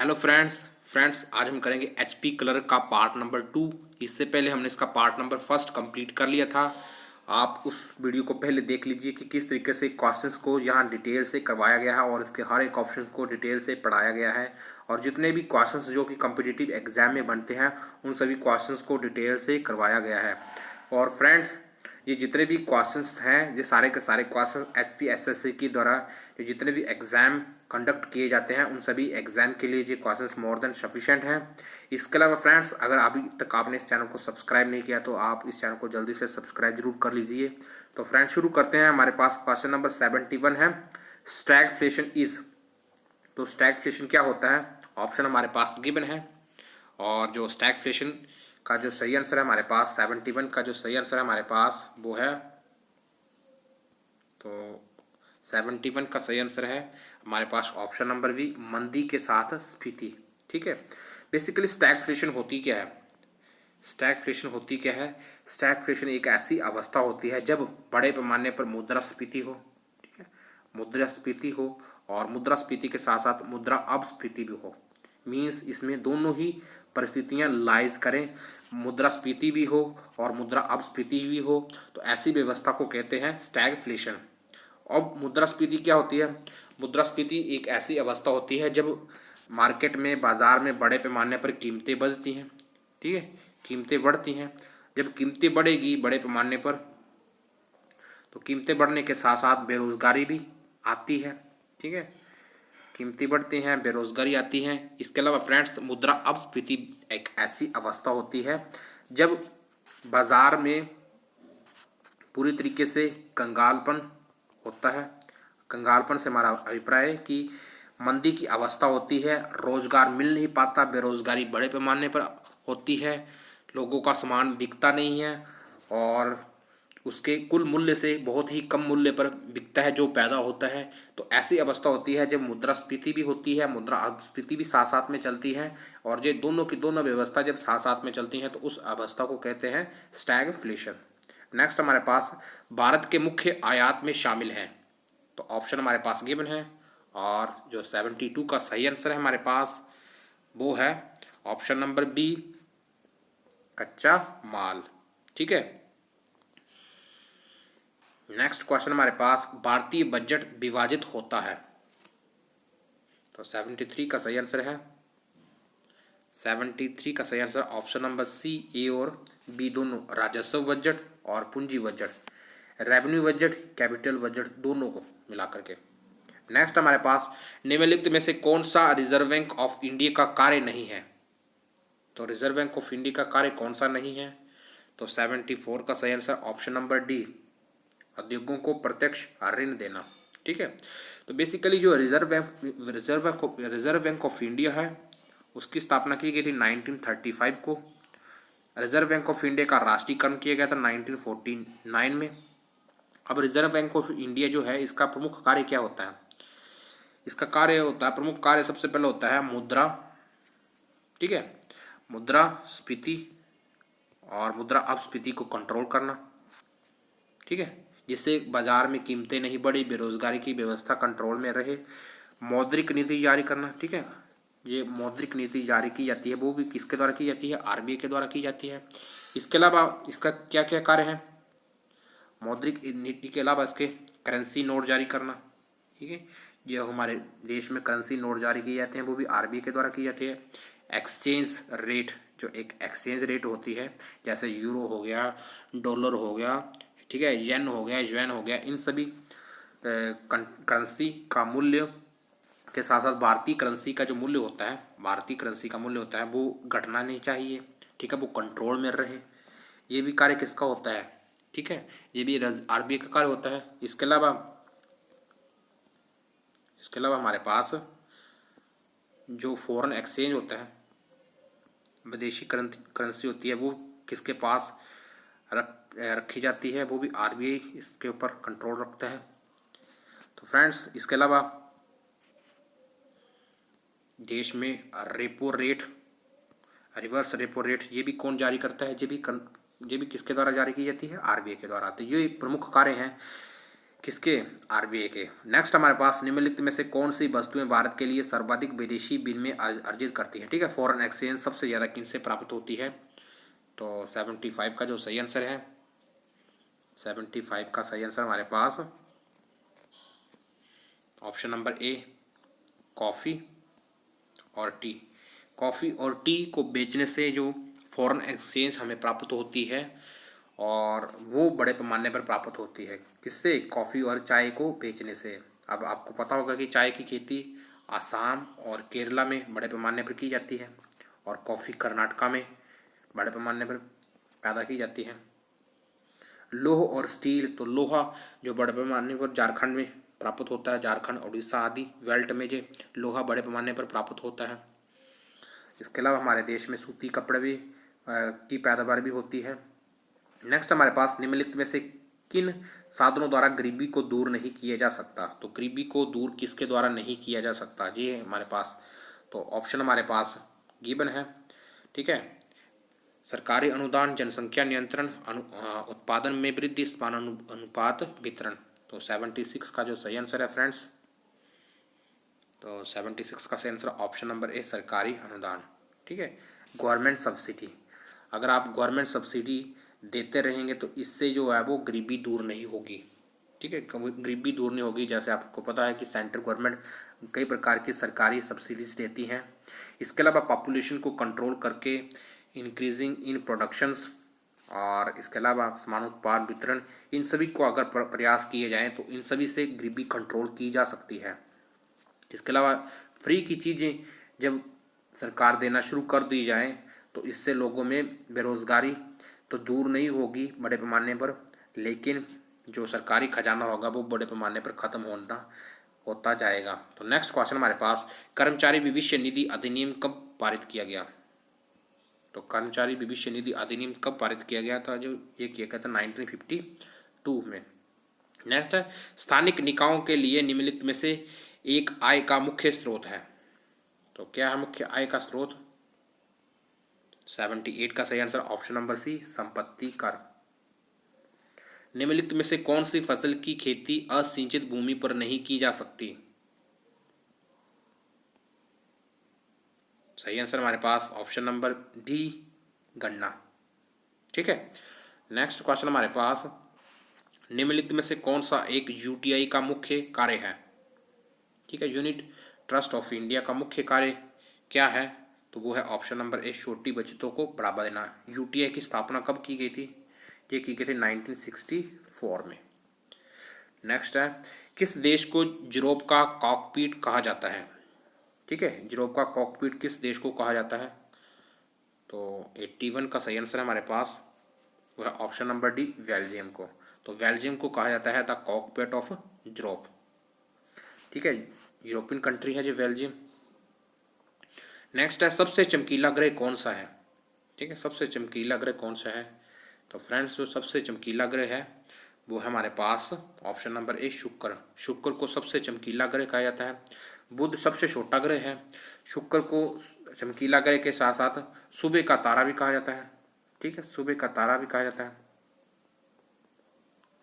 Hello friends आज हम करेंगे एचपी कलर का पार्ट नंबर 2। इससे पहले हमने इसका पार्ट नंबर फर्स्ट कंप्लीट कर लिया था। आप उस वीडियो को पहले देख लीजिए कि किस तरीके से क्वेश्चंस को यहाँ डिटेल से करवाया गया है और इसके हर एक ऑप्शन को डिटेल से पढ़ाया गया है। और जितने भी क्वेश्चंस जो कि कॉम्पिटिटिव एग्जाम में बनते हैं उन सभी क्वेश्चंस को डिटेल से करवाया गया है। और फ्रेंड्स, ये जितने भी क्वेश्चंस हैं ये सारे के सारे क्वेश्चंस एचपीएसएससी के द्वारा ये जितने भी एग्ज़ाम कंडक्ट किए जाते हैं उन सभी एग्ज़ाम के लिए ये क्वेश्चंस मोर देन सफिशेंट हैं। इसके अलावा फ्रेंड्स, अगर अभी तक आपने इस चैनल को सब्सक्राइब नहीं किया तो आप इस चैनल को जल्दी से सब्सक्राइब जरूर कर लीजिए। तो फ्रेंड्स शुरू करते हैं। हमारे पास क्वेश्चन नंबर 71 है, स्टैगफ्लेशन इज। तो स्टैगफ्लेशन क्या होता है? ऑप्शन हमारे पास गिवन है और जो स्टैगफ्लेशन का जो सही आंसर है हमारे पास 71 का जो सही आंसर है हमारे पास वो है, तो 71 का सही आंसर है हमारे पास ऑप्शन नंबर बी, मंदी के साथ स्फीति। ठीक है। बेसिकली स्टैगफ्लेशन होती क्या है? स्टैगफ्लेशन होती क्या है? स्टैगफ्लेशन एक ऐसी अवस्था होती है जब बड़े पैमाने पर मुद्रास्फीति हो। ठीक है, मुद्रास्फीति हो और मुद्रास्फीति के साथ साथ मुद्रा अपस्फीति भी हो। मीन्स इसमें दोनों ही परिस्थितियां लाइज करें, मुद्रास्फीति भी हो और मुद्रा अपस्फीति भी हो, तो ऐसी व्यवस्था को कहते हैं स्टैगफ्लेशन। अब मुद्रास्फीति क्या होती है? मुद्रास्फीति एक ऐसी अवस्था होती है जब मार्केट में, बाजार में बड़े पैमाने पर कीमतें बढ़ती हैं। ठीक है, कीमतें बढ़ती हैं। जब कीमतें बढ़ेगी बड़े पैमाने पर तो कीमतें बढ़ने के साथ साथ बेरोजगारी भी आती है। ठीक है, कीमतें बढ़ती हैं, बेरोजगारी आती है। इसके अलावा फ्रेंड्स, मुद्रा अपस्फीति एक ऐसी अवस्था होती है जब बाजार में पूरी तरीके से कंगालपन होता है। कंगालपन से हमारा अभिप्राय है कि मंदी की अवस्था होती है, रोजगार मिल नहीं पाता, बेरोजगारी बड़े पैमाने पर होती है, लोगों का सामान बिकता नहीं है और उसके कुल मूल्य से बहुत ही कम मूल्य पर बिकता है जो पैदा होता है। तो ऐसी अवस्था होती है जब मुद्रास्फीति भी होती है, मुद्रा अपस्फीति भी साथ साथ में चलती है और ये दोनों की दोनों व्यवस्था जब साथ साथ में चलती हैं तो उस अवस्था को कहते हैं स्टैगफ्लेशन। नेक्स्ट हमारे पास भारत के मुख्य आयात में शामिल हैं। तो ऑप्शन हमारे पास गिवन है और जो 72 का सही आंसर है हमारे पास वो है ऑप्शन नंबर बी, कच्चा माल। ठीक है। नेक्स्ट क्वेश्चन हमारे पास, भारतीय बजट विभाजित होता है। तो 73 का सही आंसर है, 73 का सही आंसर ऑप्शन नंबर सी, ए और बी दोनों, राजस्व बजट और पूंजी budget, revenue budget, capital budget दोनों को मिला करके। नेक्स्ट हमारे पास, निम्नलिखित में से कौन सा रिजर्व बैंक ऑफ इंडिया का कार्य नहीं है? तो रिजर्व बैंक ऑफ इंडिया का कार्य कौन सा नहीं है? तो 74 का सही आंसर ऑप्शन नंबर डी, उद्योगों को प्रत्यक्ष ऋण देना। ठीक है। तो बेसिकली जो रिजर्व बैंक ऑफ इंडिया है उसकी स्थापना की गई थी 1935 को। रिजर्व बैंक ऑफ इंडिया का राष्ट्रीयकरण किया गया था 1949 में। अब रिजर्व बैंक ऑफ इंडिया जो है इसका प्रमुख कार्य क्या होता है? इसका कार्य होता है, प्रमुख कार्य सबसे पहले होता है मुद्रा। ठीक है, मुद्रा स्फीति और मुद्रा अपस्फीति को कंट्रोल करना। ठीक है, जिससे बाजार में कीमतें नहीं बढ़ी, बेरोजगारी की व्यवस्था कंट्रोल में रहे। मौद्रिक नीति जारी करना। ठीक है, ये मौद्रिक नीति जारी की जाती है वो भी किसके द्वारा की जाती है? आरबीआई के द्वारा की जाती है। इसके अलावा इसका क्या क्या कार्य है? मौद्रिक नीति के अलावा इसके करेंसी नोट जारी करना। ठीक है, जो हमारे देश में करेंसी नोट जारी किए जाते हैं वो भी आरबीआई के द्वारा की जाती है। एक्सचेंज रेट, जो एक एक्सचेंज रेट होती है, जैसे यूरो हो गया, डॉलर हो गया, ठीक है, येन हो गया, युएन हो गया, इन सभी करेंसी का मूल्य के साथ साथ भारतीय करेंसी का जो मूल्य होता है, भारतीय करेंसी का मूल्य होता है वो घटना नहीं चाहिए। ठीक है, वो कंट्रोल में रहे। ये भी कार्य किसका होता है? ठीक है, ये भी आरबीआई का कार्य होता है। इसके अलावा हमारे पास जो फॉरेन एक्सचेंज होता है, विदेशी करेंसी होती है, वो किसके पास रखी जाती है? वो भी आरबीआई इसके ऊपर कंट्रोल रखता है। तो फ्रेंड्स, इसके अलावा देश में repo rate, reverse repo rate, ये भी कौन जारी करता है? ये भी किसके द्वारा जारी की जाती है? आरबीआई के द्वारा। तो ये प्रमुख कार्य हैं किसके? आरबीआई के। नेक्स्ट हमारे पास निम्नलिखित में से कौन सी वस्तुएं भारत के लिए सर्वाधिक विदेशी विनिमय अर्जित करती हैं? ठीक है, फॉरेन एक्सचेंज सबसे ज़्यादा किनसे प्राप्त होती है? तो 75 का जो सही आंसर है, 75 का सही आंसर हमारे पास ऑप्शन नंबर ए, कॉफ़ी और टी। कॉफ़ी और टी को बेचने से जो फॉरेन एक्सचेंज हमें प्राप्त होती है और वो बड़े पैमाने पर प्राप्त होती है। किससे? कॉफ़ी और चाय को बेचने से। अब आपको पता होगा कि चाय की खेती आसाम और केरला में बड़े पैमाने पर की जाती है और कॉफ़ी कर्नाटका में बड़े पैमाने पर पैदा की जाती है। लोह और स्टील, तो लोहा जो बड़े पैमाने पर झारखंड में प्राप्त होता है, झारखंड उड़ीसा आदि बेल्ट में जो लोहा बड़े पैमाने पर प्राप्त होता है। इसके अलावा हमारे देश में सूती कपड़े भी की पैदावार भी होती है। नेक्स्ट हमारे पास निम्नलिखित में से किन साधनों द्वारा गरीबी को दूर नहीं किया जा सकता? तो गरीबी को दूर किसके द्वारा नहीं किया जा सकता, ये है हमारे पास। तो ऑप्शन हमारे पास गिवन है। ठीक है, सरकारी अनुदान, जनसंख्या नियंत्रण, उत्पादन में वृद्धि, अनुपात वितरण। तो 76 का जो सही आंसर है फ्रेंड्स, तो 76 का सही आंसर ऑप्शन नंबर ए, सरकारी अनुदान। ठीक है, गवर्नमेंट सब्सिडी। अगर आप गवर्नमेंट सब्सिडी देते रहेंगे तो इससे जो है वो गरीबी दूर नहीं होगी। ठीक है, गरीबी दूर नहीं होगी। जैसे आपको पता है कि सेंट्रल गवर्नमेंट कई प्रकार की सरकारी सब्सिडीज देती हैं। इसके अलावा पॉपुलेशन को कंट्रोल करके इंक्रीजिंग इन प्रोडक्शंस, और इसके अलावा समान उत्पाद वितरण, इन सभी को अगर प्रयास किए जाएँ तो इन सभी से गरीबी कंट्रोल की जा सकती है। इसके अलावा फ्री की चीज़ें जब सरकार देना शुरू कर दी जाए तो इससे लोगों में बेरोज़गारी तो दूर नहीं होगी बड़े पैमाने पर, लेकिन जो सरकारी खजाना होगा वो बड़े पैमाने पर ख़त्म होता जाएगा। तो नेक्स्ट क्वेश्चन हमारे पास, कर्मचारी भविष्य निधि अधिनियम कब पारित किया गया? तो कर्मचारी भविष्य निधि अधिनियम कब पारित किया गया था? जो ये किया गया था 1952 में। नेक्स्ट है, स्थानिक निकायों के लिए निम्नलिखित में से एक आय का मुख्य स्रोत है। तो क्या है मुख्य आय का स्रोत? 78 का सही आंसर ऑप्शन नंबर सी, संपत्ति कर। निम्नलिखित में से कौन सी फसल की खेती असिंचित भूमि पर नहीं की जा सकती? सही आंसर हमारे पास ऑप्शन नंबर डी, गन्ना। ठीक है, नेक्स्ट क्वेश्चन हमारे पास, निम्नलिखित में से कौन सा एक यूटीआई का मुख्य कार्य है? ठीक है, यूनिट ट्रस्ट ऑफ इंडिया का मुख्य कार्य क्या है? तो वो है ऑप्शन नंबर ए, छोटी बचतों को बढ़ावा देना। यूटीआई की स्थापना कब की गई थी? ये की गई थी 1964 में। नेक्स्ट है, किस देश को यूरोप का कॉकपिट कहा जाता है? ठीक है, यूरोप का कॉकपिट किस देश को कहा जाता है? तो 81 का सही आंसर है हमारे पास, वो है ऑप्शन नंबर डी, बेल्जियम को। तो बेल्जियम को कहा जाता है द कॉकपिट ऑफ यूरोप। ठीक है, यूरोपियन कंट्री है जो बेल्जियम। नेक्स्ट है, सबसे चमकीला ग्रह कौन सा है? ठीक है, सबसे चमकीला ग्रह कौन सा है? तो फ्रेंड्स जो सबसे चमकीला ग्रह है वो है हमारे पास ऑप्शन नंबर ए, शुक्र। शुक्र को सबसे चमकीला ग्रह कहा जाता है। बुध सबसे छोटा ग्रह है। शुक्र को चमकीला ग्रह के साथ साथ सुबह का तारा भी कहा जाता है। ठीक है, सुबह का तारा भी कहा जाता है।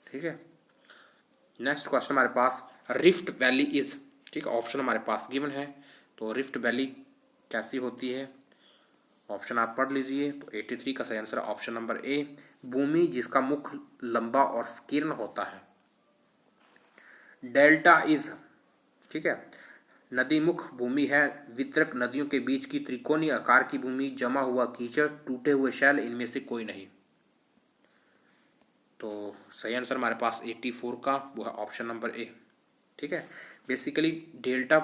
ठीक है, नेक्स्ट क्वेश्चन हमारे पास, रिफ्ट वैली इज। ठीक है, ऑप्शन हमारे पास गिवन है। तो रिफ्ट वैली कैसी होती है? ऑप्शन आप पढ़ लीजिए। तो 83 का सही आंसर ऑप्शन नंबर ए, भूमि जिसका मुख लंबा और संकीर्ण होता है। डेल्टा इज, ठीक है, नदी मुख भूमि है। वितरक नदियों के बीच की त्रिकोणीय आकार की भूमि, जमा हुआ कीचड़, टूटे हुए शैल, इनमें से कोई नहीं। तो सही आंसर हमारे पास 84 का वो है ऑप्शन नंबर ए। ठीक है, बेसिकली डेल्टा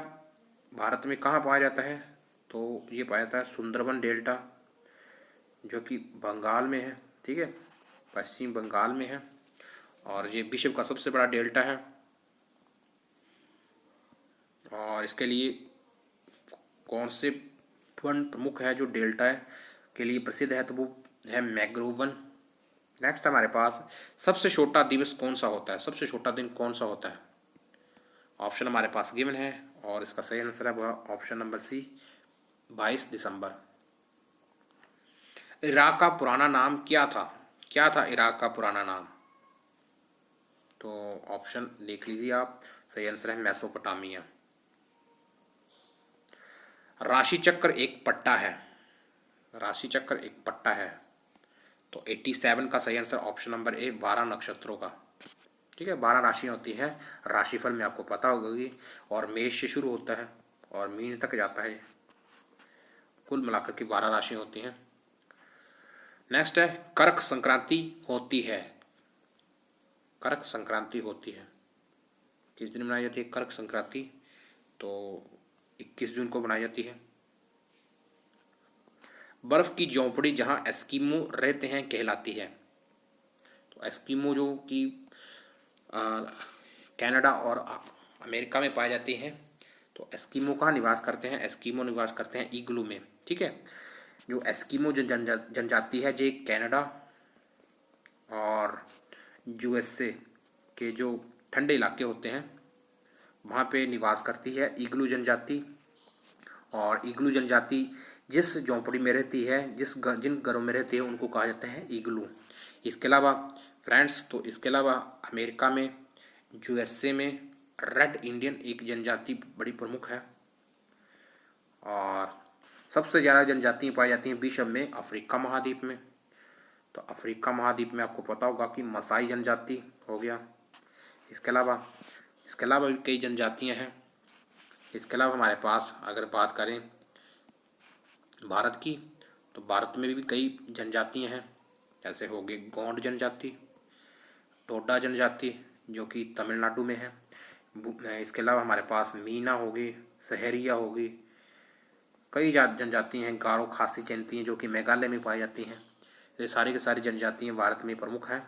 भारत में कहाँ पाया जाता है? तो ये पाया जाता है सुंदरबन डेल्टा, जो कि बंगाल में है। ठीक है, पश्चिम बंगाल में है और ये विश्व का सबसे बड़ा डेल्टा है। और इसके लिए कौन से वन प्रमुख है जो डेल्टा के लिए प्रसिद्ध है? तो वो है मैंग्रोव वन। नेक्स्ट हमारे पास, सबसे छोटा दिवस कौन सा होता है? सबसे छोटा दिन कौन सा होता है? ऑप्शन हमारे पास गिवन है और इसका सही आंसर है वह ऑप्शन नंबर सी, 22 दिसंबर। इराक का पुराना नाम क्या था? क्या था इराक का पुराना नाम? तो ऑप्शन देख लीजिए आप, सही आंसर है मेसोपोटामिया। राशि चक्र एक पट्टा है, राशि चक्र एक पट्टा है, तो 87 का सही आंसर ऑप्शन नंबर ए 12 नक्षत्रों का। ठीक है, 12 राशियाँ होती हैं, राशिफल में आपको पता होगी, और मेष से शुरू होता है और मीन तक जाता है, कुल मिलाकर के 12 राशियाँ होती हैं। नेक्स्ट है कर्क संक्रांति होती है, कर्क संक्रांति होती है, किस दिन मनाई जाती है कर्क संक्रांति? तो 21 जून को मनाई जाती है। बर्फ की झोंपड़ी जहाँ एस्किमो रहते हैं कहलाती है, तो एस्किमो जो कि कनाडा और अमेरिका में पाए जाते हैं, तो एस्किमो कहाँ निवास करते हैं? एस्किमो निवास करते हैं इग्लू में। ठीक है, जो एस्किमो जनजाति है जो कनाडा और यूएसए के जो ठंडे इलाके होते हैं वहाँ पे निवास करती है इग्लू जनजाति। और इग्लू जनजाति जिस झोंपड़ी में रहती है, जिन घरों में रहती है उनको कहा जाता है इग्लू। इसके अलावा फ्रेंड्स, तो इसके अलावा अमेरिका में, यूएसए में रेड इंडियन एक जनजाति बड़ी प्रमुख है, और सबसे ज़्यादा जनजातियाँ पाई जाती हैं विश्व में अफ्रीका महाद्वीप में। तो अफ्रीका महाद्वीप में आपको पता होगा कि मसाई जनजाति हो गया। इसके अलावा भी कई जनजातियाँ हैं। इसके अलावा हमारे पास अगर बात करें भारत की, तो भारत में भी कई जनजातियाँ हैं, जैसे हो गई गोंड जनजाति, टोडा जनजाति जो कि तमिलनाडु में है। इसके अलावा हमारे पास मीना होगी, सहरिया होगी, कई जनजातियाँ हैं, गारो खासी जनजातियाँ जो कि मेघालय में पाई जाती हैं। ये सारी की सारी जनजातियाँ भारत में प्रमुख हैं।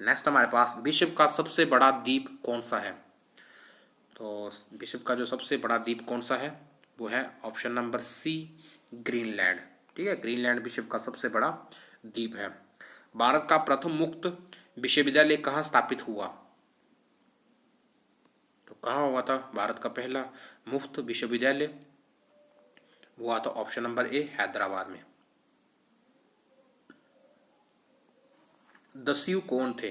नेक्स्ट हमारे पास विश्व का सबसे बड़ा द्वीप कौन सा है? तो विश्व का जो सबसे बड़ा द्वीप कौन सा है वो है ऑप्शन नंबर सी ग्रीनलैंड। ठीक है, ग्रीनलैंड विश्व का सबसे बड़ा द्वीप है। भारत का प्रथम मुक्त विश्वविद्यालय कहाँ स्थापित हुआ? तो कहाँ हुआ था भारत का पहला मुफ्त विश्वविद्यालय? हुआ था ऑप्शन नंबर ए हैदराबाद में। दस्यु कौन थे?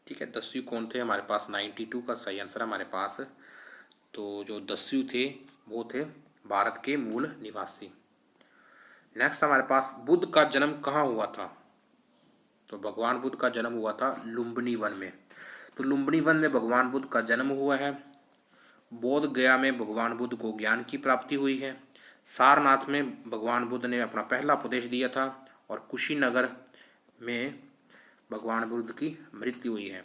ठीक है, दस्यु कौन थे? हमारे पास 92 का सही आंसर हमारे पास। तो जो दस्यु थे वो थे भारत के मूल निवासी। नेक्स्ट हमारे पास बुद्ध का जन्म कहाँ हुआ था? तो भगवान बुद्ध का जन्म हुआ था लुम्बिनी वन में। तो लुम्बिनी वन में भगवान बुद्ध का जन्म हुआ है। बोध गया में भगवान बुद्ध को ज्ञान की प्राप्ति हुई है। सारनाथ में भगवान बुद्ध ने अपना पहला उपदेश दिया था, और कुशीनगर में भगवान बुद्ध की मृत्यु हुई है।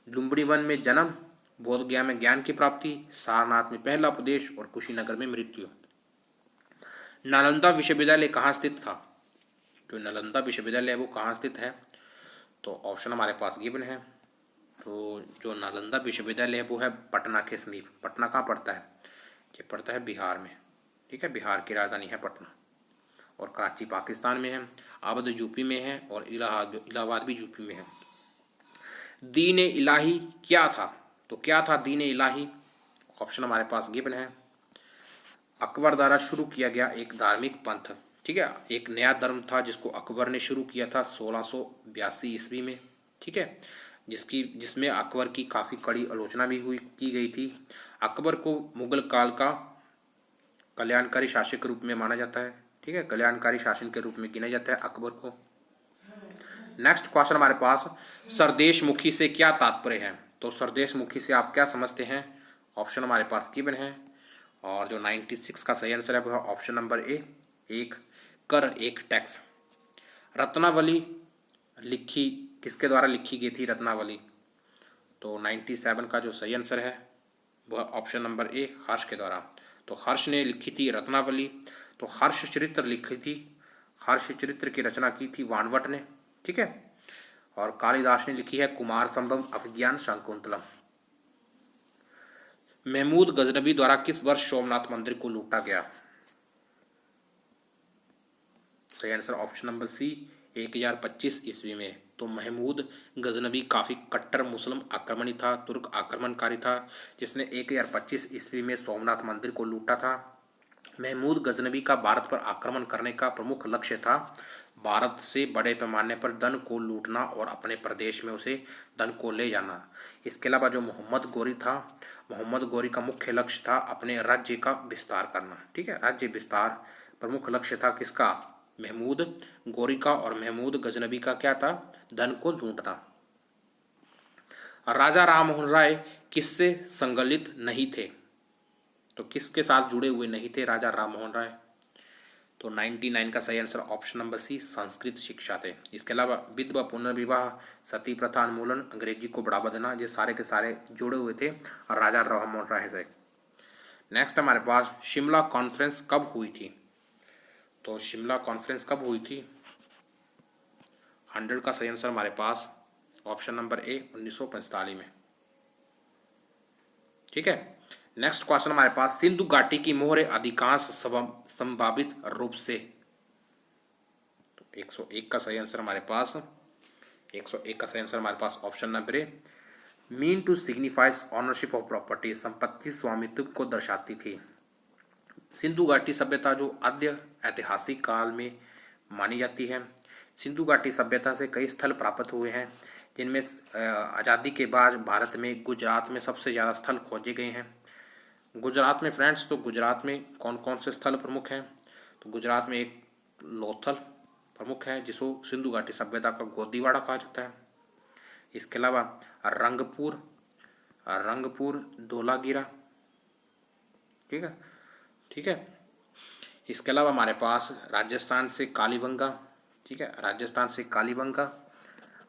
लुम्बिनी वन में जन्म, बोध गया में ज्ञान की प्राप्ति, सारनाथ में पहला उपदेश और कुशीनगर में मृत्यु। नालंदा विश्वविद्यालय कहाँ स्थित था? जो नालंदा विश्वविद्यालय है वो कहाँ स्थित है? तो ऑप्शन हमारे पास गिवन है। तो जो नालंदा विश्वविद्यालय है वो है पटना के समीप। पटना कहाँ पड़ता है? ये पड़ता है बिहार में। ठीक है, बिहार की राजधानी है पटना, और कराची पाकिस्तान में है, अवध यूपी में है, और इलाहाबाद भी यूपी में है। दीन इलाही क्या था? तो क्या था दीन इलाही? ऑप्शन हमारे पास गिवन है। अकबर द्वारा शुरू किया गया एक धार्मिक पंथ। ठीक है, एक नया धर्म था जिसको अकबर ने शुरू किया था 1682 ईस्वी में। ठीक है, जिसमें अकबर की काफ़ी कड़ी आलोचना भी की गई थी। अकबर को मुगल काल का कल्याणकारी शासक के रूप में माना जाता है। ठीक है, कल्याणकारी शासन के रूप में गिना जाता है अकबर को। नेक्स्ट क्वेश्चन हमारे पास, सरदेशमुखी से क्या तात्पर्य है? तो सरदेशमुखी से आप क्या समझते हैं? ऑप्शन हमारे पास गिवन है, और जो 96 का सही आंसर है वो है ऑप्शन नंबर ए, एक कर, एक टैक्स। रत्नावली किसके द्वारा लिखी गई थी रत्नावली? तो 97 का जो सही आंसर है वह ऑप्शन नंबर ए, हर्ष के द्वारा। तो हर्ष ने लिखी थी रत्नावली। तो हर्ष चरित्र लिखी थी, हर्ष चरित्र की रचना की थी वानवट ने। ठीक है, और कालिदास ने लिखी है कुमार संभव अभिज्ञान शाकुंतलम। महमूद गजनबी द्वारा किस वर्ष सोमनाथ मंदिर को लूटा गया? सही आंसर ऑप्शन नंबर सी, 1025 ईस्वी में। तो महमूद गजनबी काफ़ी कट्टर मुस्लिम आक्रमणी था, तुर्क आक्रमणकारी था, जिसने 1025 ईस्वी में सोमनाथ मंदिर को लूटा था। महमूद गजनबी का भारत पर आक्रमण करने का प्रमुख लक्ष्य था भारत से बड़े पैमाने पर धन को लूटना और अपने प्रदेश में उसे धन को ले जाना। इसके अलावा जो मोहम्मद गोरी था, मोहम्मद गोरी का मुख्य लक्ष्य था अपने राज्य का विस्तार करना। ठीक है, राज्य विस्तार प्रमुख लक्ष्य था किसका? महमूद गोरी का। और महमूद गजनबी का क्या था? धन को लूटना। राजा राममोहन राय किससे संगलित नहीं थे? तो किसके साथ जुड़े हुए नहीं थे राजा राममोहन राय? तो 99 का सही answer option number C, Sanskrit शिक्षा थे। इसके अलावा विधवा पुनर्विवाह, सती प्रथा उन्मूलन, अंग्रेजी को बढ़ावा देना, ये सारे के सारे जुड़े हुए थे राजा राममोहन राय से। नेक्स्ट हमारे पास शिमला कॉन्फ्रेंस कब हुई थी? तो शिमला कॉन्फ्रेंस कब हुई थी? 100 का सही आंसर हमारे पास ऑप्शन नंबर ए, 1945 में। ठीक है, नेक्स्ट क्वेश्चन हमारे पास सिंधु घाटी की मोहरें अधिकांश संभावित रूप से। तो 101 का सही आंसर हमारे पास, 101 का सही आंसर हमारे पास option number A, mean to signifies ownership of property, संपत्ति स्वामित्व को दर्शाती थी। सिंधु घाटी सभ्यता जो आद्य ऐतिहासिक काल में मानी जाती है। सिंधु घाटी सभ्यता से कई स्थल प्राप्त हुए हैं, जिनमें आज़ादी के बाद भारत में गुजरात में सबसे ज़्यादा स्थल खोजे गए हैं। गुजरात में फ्रेंड्स, तो गुजरात में कौन कौन से स्थल प्रमुख हैं? तो गुजरात में एक लोथल प्रमुख है जिसको सिंधु घाटी सभ्यता का गोदीवाड़ा कहा जाता है। इसके अलावा रंगपुर, रंगपुर धोलागिरा। ठीक है, ठीक है। इसके अलावा हमारे पास राजस्थान से कालीबंगा। ठीक है, राजस्थान से कालीबंगा,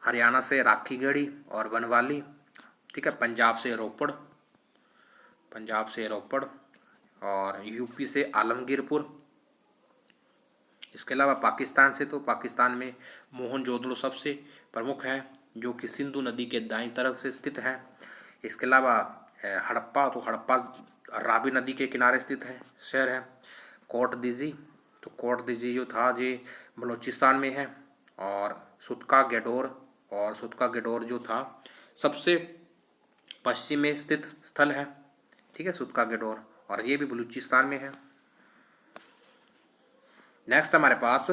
हरियाणा से राखीगढ़ी और बनवाली। ठीक है, पंजाब से रोपड़, पंजाब से रोपड़, और यूपी से आलमगीरपुर। इसके अलावा पाकिस्तान से, तो पाकिस्तान में मोहनजोदड़ो सबसे प्रमुख है जो कि सिंधु नदी के दाईं तरफ से स्थित है। इसके अलावा हड़प्पा, तो हड़प्पा रावी नदी के किनारे स्थित है, शहर है। कोट दिजी, तो कोट दिजी जो था ये बलूचिस्तान में है। और सुतका गेडोर, और सुतका गेडोर जो था सबसे पश्चिम में स्थित स्थल है। ठीक है, सुतका गेडोर, और ये भी बलूचिस्तान में है। नेक्स्ट हमारे पास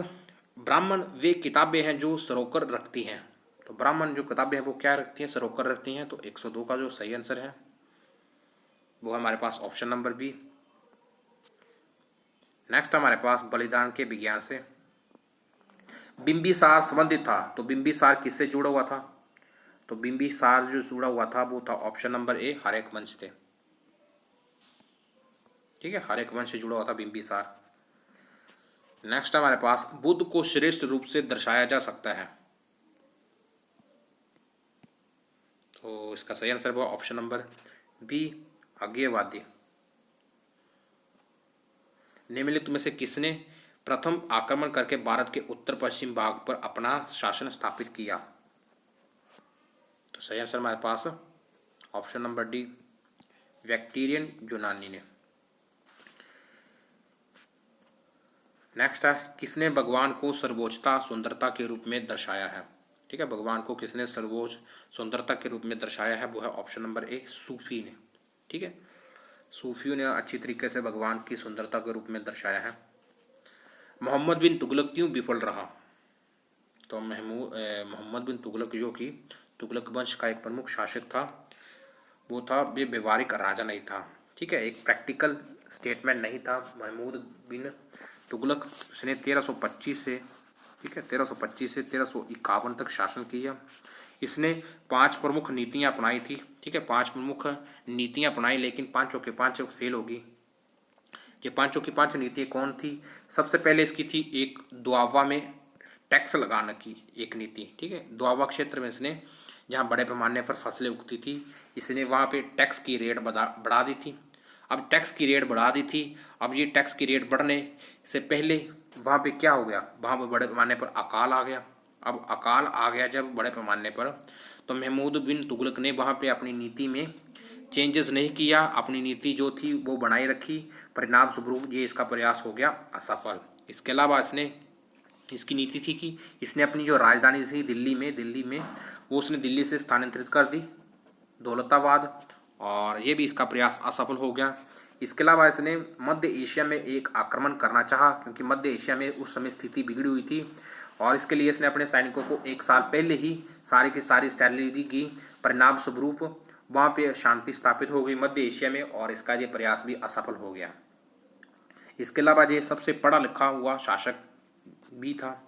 ब्राह्मण वे किताबें हैं जो सरोकर रखती हैं। तो ब्राह्मण जो किताबें हैं वो क्या रखती हैं? सरोकर रखती हैं। तो 102 का जो सही आंसर है वो हमारे पास ऑप्शन नंबर बी। नेक्स्ट हमारे पास बलिदान के विज्ञान से बिंबिसार संबंधित था। तो बिंबिसार किससे जुड़ा हुआ था? तो बिंबिसार जो जुड़ा हुआ था वो था ऑप्शन नंबर ए, हरेक वंश से। ठीक है, हरेक वंश से जुड़ा हुआ था बिंबिसार। नेक्स्ट हमारे पास बुद्ध को श्रेष्ठ रूप से दर्शाया जा सकता है। तो इसका सही आंसर हुआ ऑप्शन नंबर बी, अज्ञेयवादी। निम्नलिखित में से किसने प्रथम आक्रमण करके भारत के उत्तर पश्चिम भाग पर अपना शासन स्थापित किया? तो सही आंसर हमारे पास ऑप्शन नंबर डी, वैक्टीरियन यूनानी ने। नेक्स्ट है किसने भगवान को सर्वोच्चता सुंदरता के रूप में दर्शाया है? ठीक है, भगवान को किसने सर्वोच्च सुंदरता के रूप में दर्शाया है? वो है ऑप्शन नंबर ए, सूफी ने। ठीक है, सूफियों ने अच्छी तरीके से भगवान की सुंदरता के रूप में दर्शाया है। मोहम्मद बिन तुगलक क्यों विफल रहा? तो मोहम्मद बिन तुगलक जो कि तुगलक वंश का एक प्रमुख शासक था, वो था वे व्यवहारिक राजा नहीं था। ठीक है, एक प्रैक्टिकल स्टेटमेंट नहीं था। महमूद बिन तुगलक, उसने 1325 से, ठीक है, 1325 से 1351 तक शासन किया। इसने 5 प्रमुख नीतियां अपनाई थी। ठीक है, 5 प्रमुख नीतियां अपनाई, लेकिन पांचों के 5 फेल होगी। ये पांचों की 5 नीतियां कौन थी? सबसे पहले इसकी थी एक दुआवा में टैक्स लगाने की एक नीति। ठीक है, दुआवा क्षेत्र में इसने जहाँ बड़े पैमाने पर फसलें उगती थी, इसने वहाँ पे टैक्स की रेट बढ़ा दी थी। अब टैक्स की रेट बढ़ा दी थी, अब ये टैक्स की रेट बढ़ने से पहले वहाँ पे क्या हो गया? वहाँ पे बड़े पैमाने पर अकाल आ गया। अब अकाल आ गया जब बड़े पैमाने पर, तो महमूद बिन तुगलक ने वहाँ पे अपनी नीति में चेंजेस नहीं किया, अपनी नीति जो थी वो बनाए रखी। परिणाम स्वरूप ये इसका प्रयास हो गया असफल। इसके अलावा इसकी नीति थी कि इसने अपनी जो राजधानी थी दिल्ली में वो उसने दिल्ली से स्थानांतरित कर दी, दौलताबाद, और ये भी इसका प्रयास असफल हो गया। इसके अलावा इसने मध्य एशिया में एक आक्रमण करना चाहा, क्योंकि मध्य एशिया में उस समय स्थिति बिगड़ी हुई थी और इसके लिए इसने अपने सैनिकों को 1 साल पहले ही सारी की सारी सैलरी की। परिणाम स्वरूप वहाँ पे शांति स्थापित हो गई मध्य एशिया में और इसका ये प्रयास भी असफल हो गया। इसके अलावा ये सबसे पढ़ा लिखा हुआ शासक भी था।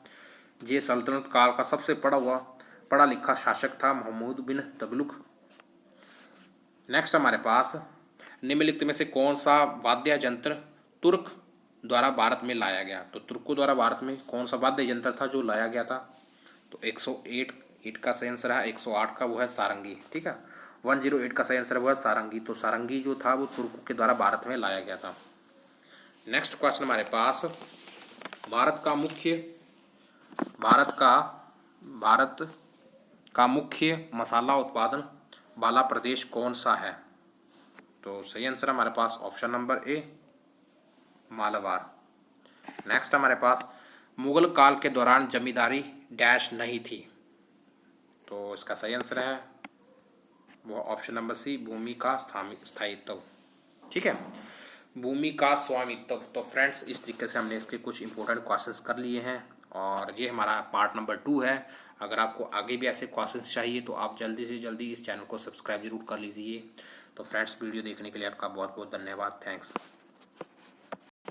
ये सल्तनत काल का सबसे पढ़ा लिखा शासक था महमूद बिन तुगलक। नेक्स्ट हमारे पास निम्नलिखित में से कौन सा वाद्य यंत्र तुर्क द्वारा भारत में लाया गया? तो तुर्कों द्वारा भारत में कौन सा वाद्य यंत्र था जो लाया गया था? तो 108 का सही आंसर है, 108 का वो है सारंगी। ठीक है, 108 का सही आंसर वो है सारंगी। तो सारंगी जो था वो तुर्कों के द्वारा भारत में लाया गया था। नेक्स्ट क्वेश्चन हमारे पास, भारत का मुख्य मसाला उत्पादन वाला प्रदेश कौन सा है? तो सही आंसर हमारे पास option number A, Malabar. Next हमारे पास, मुगल काल के दौरान जमींदारी डैश नहीं थी। तो इसका सही आंसर है वो ऑप्शन नंबर सी, भूमि का स्थायित्व। ठीक है, भूमि का स्वामित्व। तो फ्रेंड्स, इस तरीके से हमने इसके कुछ इंपॉर्टेंट क्वेश्चंस कर लिए हैं और ये हमारा पार्ट नंबर 2 है। अगर आपको आगे भी ऐसे क्वेश्चंस चाहिए तो आप जल्दी से जल्दी इस चैनल को सब्सक्राइब जरूर कर लीजिए। तो फ्रेंड्स, वीडियो देखने के लिए आपका बहुत बहुत धन्यवाद। थैंक्स।